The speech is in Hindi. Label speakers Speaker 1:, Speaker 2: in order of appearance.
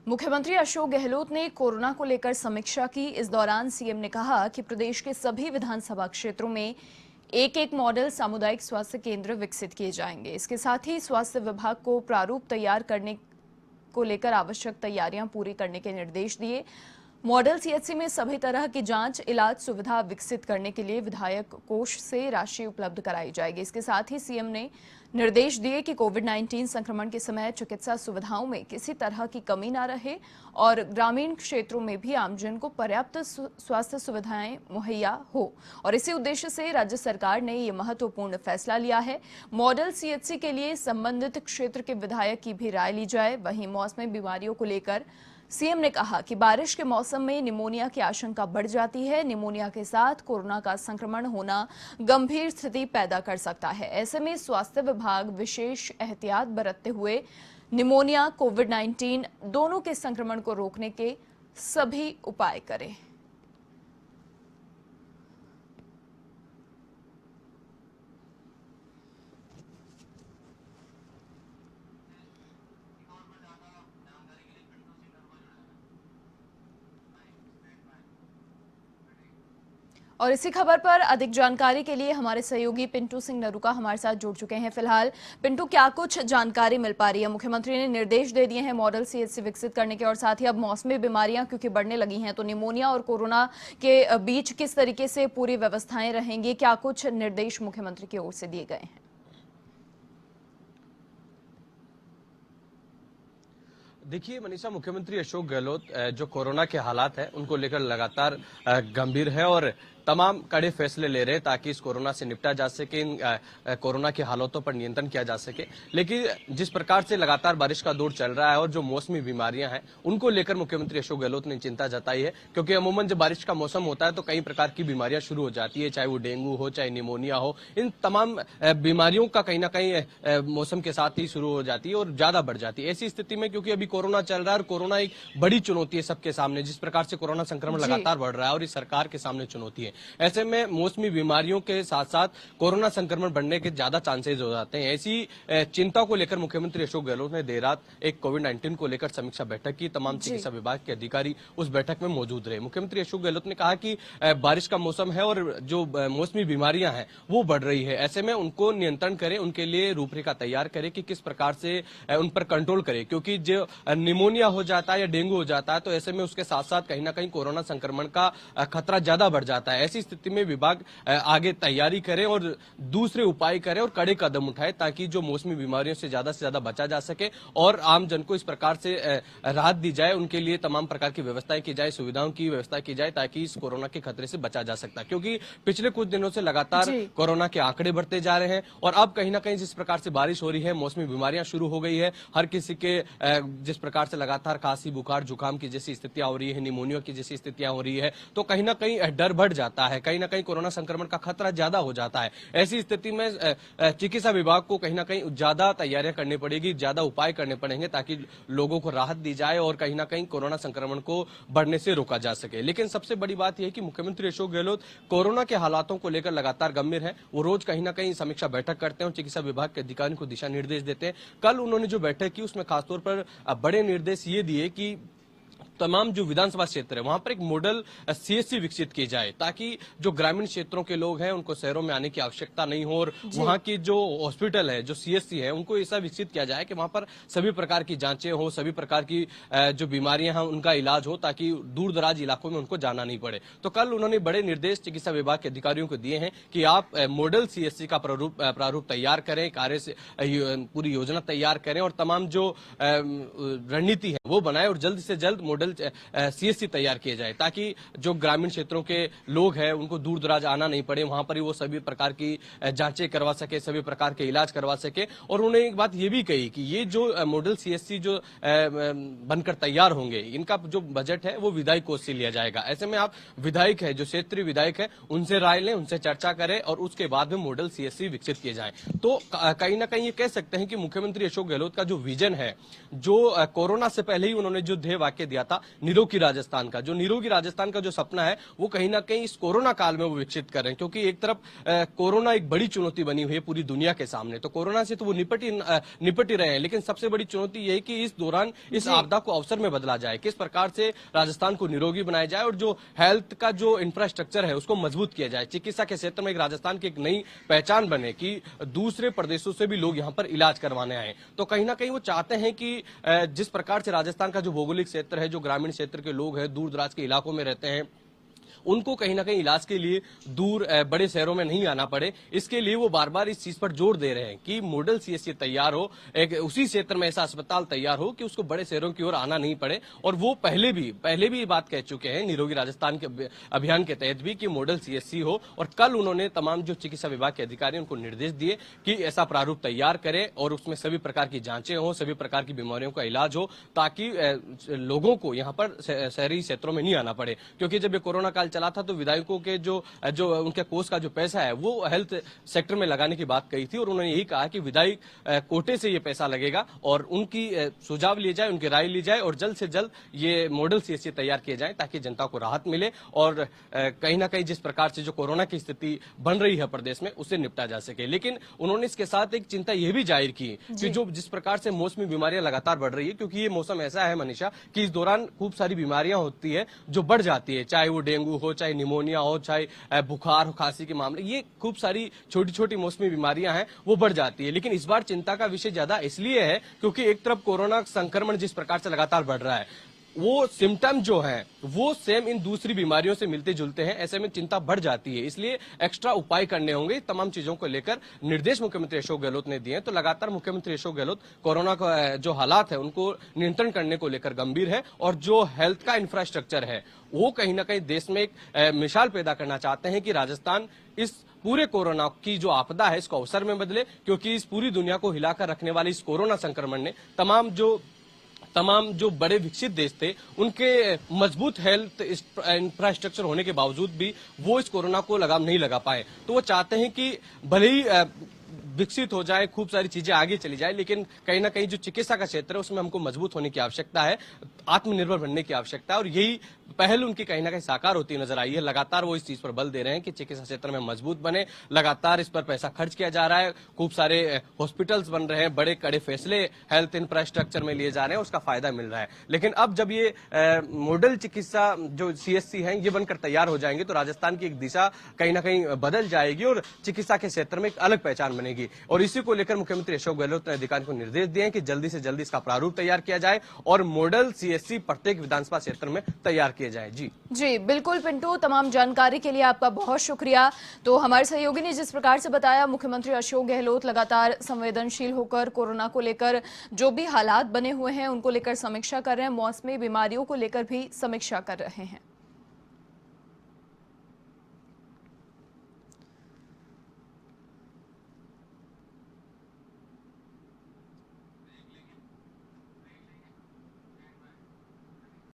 Speaker 1: मुख्यमंत्री अशोक गहलोत ने कोरोना को लेकर समीक्षा की। इस दौरान सीएम ने कहा कि प्रदेश के सभी विधानसभा क्षेत्रों में एक एक मॉडल सामुदायिक स्वास्थ्य केंद्र विकसित किए जाएंगे। इसके साथ ही स्वास्थ्य विभाग को प्रारूप तैयार करने को लेकर आवश्यक तैयारियां पूरी करने के निर्देश दिए। मॉडल सीएचसी में सभी तरह की जांच इलाज सुविधा विकसित करने के लिए विधायक कोष से राशि उपलब्ध कराई जाएगी। इसके साथ ही सीएम ने निर्देश दिए कि कोविड-19 संक्रमण के समय चिकित्सा सुविधाओं में किसी तरह की कमी न रहे और ग्रामीण क्षेत्रों में भी आमजन को पर्याप्त स्वास्थ्य सुविधाएं मुहैया हो। और इसी उद्देश्य से राज्य सरकार ने ये महत्वपूर्ण फैसला लिया है। मॉडल सीएचसी के लिए संबंधित क्षेत्र के विधायक की भी राय ली जाए। वहीं मौसमी बीमारियों को लेकर सीएम ने कहा कि बारिश के मौसम में निमोनिया की आशंका बढ़ जाती है। निमोनिया के साथ कोरोना का संक्रमण होना गंभीर स्थिति पैदा कर सकता है। ऐसे में स्वास्थ्य विभाग विशेष एहतियात बरतते हुए निमोनिया, कोविड-19 दोनों के संक्रमण को रोकने के सभी उपाय करे। और इसी खबर पर अधिक जानकारी के लिए हमारे सहयोगी पिंटू सिंह नरूका हमारे साथ जुड़ चुके हैं। फिलहाल पिंटू, क्या कुछ जानकारी मिल पा रही है? मुख्यमंत्री ने निर्देश दे दिए हैं मॉडल सीएचसी विकसित करने के, और साथ ही अब मौसमी बीमारियां क्योंकि बढ़ने लगी हैं तो निमोनिया और कोरोना के बीच किस तरीके से पूरी व्यवस्थाएं रहेंगी? क्या कुछ निर्देश मुख्यमंत्री की ओर से दिए गए हैं?
Speaker 2: देखिए मनीषा, मुख्यमंत्री अशोक गहलोत जो कोरोना के हालात हैं उनको लेकर लगातार गंभीर है और तमाम कड़े फैसले ले रहे हैं ताकि इस कोरोना से निपटा जा सके, इन कोरोना के हालातों पर नियंत्रण किया जा सके। लेकिन जिस प्रकार से लगातार बारिश का दौर चल रहा है और जो मौसमी बीमारियां हैं उनको लेकर मुख्यमंत्री अशोक गहलोत ने चिंता जताई है, क्योंकि अमूमन जब बारिश का मौसम होता है तो कई प्रकार की बीमारियां शुरू हो जाती है, चाहे वो डेंगू हो, चाहे निमोनिया हो। इन तमाम बीमारियों का कहीं ना कहीं मौसम के साथ ही शुरू हो जाती है और ज्यादा बढ़ जाती है। ऐसी स्थिति में क्योंकि अभी कोरोना चल रहा है और कोरोना एक बड़ी चुनौती है सबके सामने, जिस प्रकार से कोरोना संक्रमण लगातार बढ़ रहा है और इस सरकार के सामने चुनौती है, ऐसे में मौसमी बीमारियों के साथ साथ कोरोना संक्रमण बढ़ने के ज्यादा चांसेस हो जाते हैं। ऐसी चिंता को लेकर मुख्यमंत्री अशोक गहलोत ने देर रात एक कोविड-19 को लेकर समीक्षा बैठक की। तमाम चिकित्सा विभाग के अधिकारी उस बैठक में मौजूद रहे। मुख्यमंत्री अशोक गहलोत ने कहा कि बारिश का मौसम है और जो मौसमी बीमारियां हैं वो बढ़ रही है, ऐसे में उनको नियंत्रण करें, उनके लिए रूपरेखा तैयार करें कि किस प्रकार से उन पर कंट्रोल करें, क्योंकि जो निमोनिया हो जाता है या डेंगू हो जाता है तो ऐसे में उसके साथ साथ कहीं ना कहीं कोरोना संक्रमण का खतरा ज्यादा बढ़ जाता है। ऐसी स्थिति में विभाग आगे तैयारी करे और दूसरे उपाय करे और कड़े कदम उठाए ताकि जो मौसमी बीमारियों से ज्यादा बचा जा सके और आम जन को इस प्रकार से राहत दी जाए। उनके लिए तमाम प्रकार की व्यवस्थाएं की जाए, सुविधाओं की व्यवस्था की जाए ताकि इस कोरोना के खतरे से बचा जा सकता है, क्योंकि पिछले कुछ दिनों से लगातार कोरोना के आंकड़े बढ़ते जा रहे हैं और अब कहीं ना कहीं जिस प्रकार से बारिश हो रही है, मौसमी बीमारियां शुरू हो गई है, हर किसी के जिस प्रकार से लगातार खांसी, बुखार, जुकाम की जैसी स्थितियां हो रही है, निमोनिया की जैसी स्थितियां हो रही है, तो कहीं ना कहीं डर बढ़ जाता है, कहीं ना कहीं कोरोना संक्रमण का खतरा ज्यादा हो जाता है। ऐसी स्थिति में चिकित्सा विभाग को कहीं ना कहीं ज्यादा तैयारियां करनी पड़ेगी, ज्यादा उपाय करने पड़ेंगे ताकि लोगों को राहत दी जाए और कहीं ना कहीं कोरोना संक्रमण को बढ़ने से रोका जा सके। लेकिन सबसे बड़ी बात यह है कि मुख्यमंत्री अशोक गहलोत कोरोना के हालातों को लेकर लगातार गंभीर है। वो रोज कहीं ना कहीं समीक्षा बैठक करते हैं और चिकित्सा विभाग के अधिकारियों को दिशा निर्देश देते हैं। कल उन्होंने जो बैठक की उसमें खासतौर पर बड़े निर्देश ये दिए कि तमाम जो विधानसभा क्षेत्र है वहां पर एक मॉडल सीएचसी विकसित की जाए ताकि जो ग्रामीण क्षेत्रों के लोग हैं उनको शहरों में आने की आवश्यकता नहीं हो और वहां की जो हॉस्पिटल है, जो सीएचसी है, उनको ऐसा विकसित किया जाए कि वहां पर सभी प्रकार की जांचें हो, सभी प्रकार की जो बीमारियां हैं उनका इलाज हो ताकि दूर दराज इलाकों में उनको जाना नहीं पड़े। तो कल उन्होंने बड़े निर्देश चिकित्सा विभाग के अधिकारियों को दिए हैं कि आप मॉडल सीएचसी का प्रारूप तैयार करें, कार्य से पूरी योजना तैयार करें और तमाम जो रणनीति है वो बनाए और जल्द से जल्द मॉडल सीएचसी तैयार किए जाए ताकि जो ग्रामीण क्षेत्रों के लोग हैं उनको दूर दराज आना नहीं पड़े, वहां पर ही वो सभी प्रकार की जांचें करवा सके, सभी प्रकार के इलाज करवा सके। और उन्होंने एक बात ये भी कही कि ये जो मॉडल सीएचसी जो बनकर तैयार होंगे, इनका जो बजट है वो विधायक कोष से लिया जाएगा। ऐसे में आप विधायक है, जो क्षेत्रीय विधायक है, उनसे राय लें, उनसे चर्चा करें और उसके बाद में मॉडल सीएचसी विकसित किए जाए। तो कहीं ना कहीं ये कह सकते हैं कि मुख्यमंत्री अशोक गहलोत का जो विजन है, जो कोरोना से पहले ही उन्होंने जो ध्येय वाक्य दिया था था निरोगी राजस्थान का। जो निरोगी राजस्थान का जो सपना है वो कहीं ना कहीं इस कोरोना काल में वो विकसित कर रहे हैं, क्योंकि एक तरफ कोरोना एक बड़ी चुनौती बनी हुई है पूरी दुनिया के सामने। तो कोरोना से तो वो निपट ही रहे हैं, लेकिन सबसे बड़ी चुनौती ये है कि इस दौरान इस आपदा को अवसर में बदला जाए, किस प्रकार से राजस्थान को निरोगी बनाया जाए और जो हेल्थ का जो इंफ्रास्ट्रक्चर है उसको मजबूत किया जाए। चिकित्सा के क्षेत्र में एक राजस्थान की एक नई पहचान बने कि दूसरे प्रदेशों से भी लोग यहाँ पर इलाज करवाने आए। तो कहीं ना कहीं वो चाहते हैं कि जिस प्रकार से राजस्थान का जो भौगोलिक क्षेत्र है, जो ग्रामीण क्षेत्र के लोग हैं, दूर दराज के इलाकों में रहते हैं, उनको कहीं ना कहीं इलाज के लिए दूर बड़े शहरों में नहीं आना पड़े, इसके लिए वो बार बार इस चीज पर जोर दे रहे हैं कि मॉडल सीएससी तैयार हो, एक उसी क्षेत्र में ऐसा अस्पताल तैयार हो कि उसको बड़े शहरों की ओर आना नहीं पड़े। और वो पहले भी ये बात कह चुके हैं निरोगी राजस्थान के अभियान के तहत भी कि मॉडल सीएससी हो। और कल उन्होंने तमाम जो चिकित्सा विभाग के अधिकारी उनको निर्देश दिए कि ऐसा प्रारूप तैयार करें और उसमें सभी प्रकार की जांचें हो, सभी प्रकार की बीमारियों का इलाज हो, ताकि लोगों को यहाँ पर शहरी क्षेत्रों में नहीं आना पड़े। क्योंकि जब ये कोरोना काल चला था तो विधायकों के जो उनके कोष का जो पैसा है वो हेल्थ सेक्टर में लगाने की बात कही थी, और उन्होंने यही कहा कि विधायक कोटे से ये पैसा लगेगा और उनकी सुझाव लिए जाए, उनकी राय ली जाए और जल्द से जल्द ये मॉडल सीएससी तैयार किए जाए ताकि जनता को राहत मिले और कहीं ना कहीं जिस प्रकार से जो कोरोना की स्थिति बन रही है प्रदेश में उससे निपटा जा सके। लेकिन उन्होंने इसके साथ एक चिंता यह भी जाहिर की कि जो जिस प्रकार से मौसमी बीमारियां लगातार बढ़ रही है, क्योंकि ये मौसम ऐसा है मनीषा कि इस दौरान खूब सारी बीमारियां होती है जो बढ़ जाती है, चाहे वो डेंगू हो, चाहे निमोनिया हो, चाहे बुखार हो, खांसी के मामले, ये खूब सारी छोटी छोटी मौसमी बीमारियां हैं वो बढ़ जाती है। लेकिन इस बार चिंता का विषय ज्यादा इसलिए है क्योंकि एक तरफ कोरोना संक्रमण जिस प्रकार से लगातार बढ़ रहा है, वो सिम्टम जो हैं वो सेम इन दूसरी बीमारियों से मिलते जुलते हैं, ऐसे में चिंता बढ़ जाती है। इसलिए एक्स्ट्रा उपाय करने होंगे। तमाम चीजों को लेकर निर्देश मुख्यमंत्री अशोक गहलोत ने दिए हैं। तो लगातार मुख्यमंत्री अशोक गहलोत कोरोना का जो हालात है उनको नियंत्रण करने को लेकर गंभीर है और जो हेल्थ का इंफ्रास्ट्रक्चर है वो कहीं ना कहीं देश में एक मिसाल पैदा करना चाहते हैं कि राजस्थान इस पूरे कोरोना की जो आपदा है इसको अवसर में बदले, क्योंकि इस पूरी दुनिया को हिलाकर रखने वाली इस कोरोना संक्रमण ने तमाम जो बड़े विकसित देश थे उनके मजबूत हेल्थ इंफ्रास्ट्रक्चर होने के बावजूद भी वो इस कोरोना को लगाम नहीं लगा पाए। तो वो चाहते हैं कि भले ही विकसित हो जाए, खूब सारी चीजें आगे चली जाए, लेकिन कहीं ना कहीं जो चिकित्सा का क्षेत्र है उसमें हमको मजबूत होने की आवश्यकता है, आत्मनिर्भर बनने की आवश्यकता है। और यही पहल उनकी कहीं ना कहीं साकार होती नजर आई है। लगातार वो इस चीज पर बल दे रहे हैं कि चिकित्सा क्षेत्र में मजबूत बने, लगातार इस पर पैसा खर्च किया जा रहा है, खूब सारे हॉस्पिटल्स बन रहे हैं, बड़े कड़े फैसले हेल्थ इंफ्रास्ट्रक्चर में लिए जा रहे हैं, उसका फायदा मिल रहा है। लेकिन अब जब ये मॉडल चिकित्सा जो सीएससी है ये बनकर तैयार हो जाएंगे तो राजस्थान की एक दिशा कहीं ना कहीं बदल जाएगी और चिकित्सा के क्षेत्र में एक अलग पहचान बनेगी। और इसी को लेकर मुख्यमंत्री अशोक गहलोत ने अधिकारियों को निर्देश दिए हैं कि जल्दी से जल्दी इसका प्रारूप तैयार किया जाए और मॉडल सीएससी प्रत्येक विधानसभा क्षेत्र में तैयार किए जाए। जी
Speaker 1: बिल्कुल पिंटू, तमाम जानकारी के लिए आपका बहुत शुक्रिया। तो हमारे सहयोगी ने जिस प्रकार से बताया, मुख्यमंत्री अशोक गहलोत लगातार संवेदनशील होकर कोरोना को लेकर जो भी हालात बने हुए हैं उनको लेकर समीक्षा कर रहे हैं, मौसमी बीमारियों को लेकर भी समीक्षा कर रहे हैं।